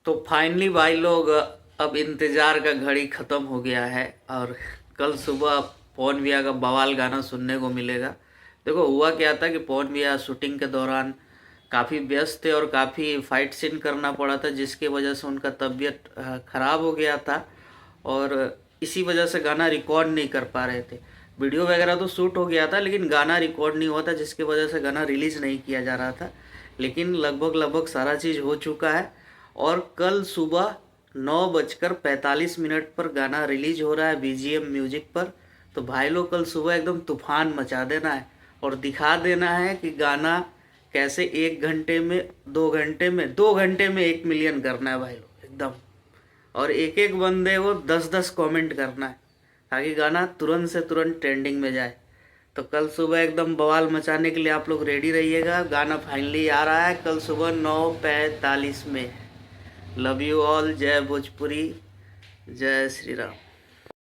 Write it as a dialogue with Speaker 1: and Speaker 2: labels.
Speaker 1: तो फाइनली भाई लोग, अब इंतज़ार का घड़ी ख़त्म हो गया है और कल सुबह पवन भैया का बवाल गाना सुनने को मिलेगा। देखो हुआ क्या था कि पवन भैया शूटिंग के दौरान काफ़ी व्यस्त थे और काफ़ी फाइट सीन करना पड़ा था, जिसकी वजह से उनका तबीयत ख़राब हो गया था और इसी वजह से गाना रिकॉर्ड नहीं कर पा रहे थे। वीडियो वगैरह तो शूट हो गया था लेकिन गाना रिकॉर्ड नहीं हुआ था, जिसकी वजह से गाना रिलीज़ नहीं किया जा रहा था। लेकिन लगभग लगभग सारा चीज़ हो चुका है और कल सुबह 9:45 पर गाना रिलीज हो रहा है बीजीएम म्यूजिक पर। तो भाई लोग कल सुबह एकदम तूफान मचा देना है और दिखा देना है कि गाना कैसे 1 घंटे में 2 घंटे में 2 घंटे में 1 मिलियन करना है भाई लोग एकदम। और एक एक बंदे को 10-10 कमेंट करना है ताकि गाना तुरंत से तुरंत ट्रेंडिंग में जाए। तो कल सुबह एकदम बवाल मचाने के लिए आप लोग रेडी रहिएगा। गाना फाइनली आ रहा है कल सुबह 9:45 में। Love you all. जय भोजपुरी, जय श्री राम।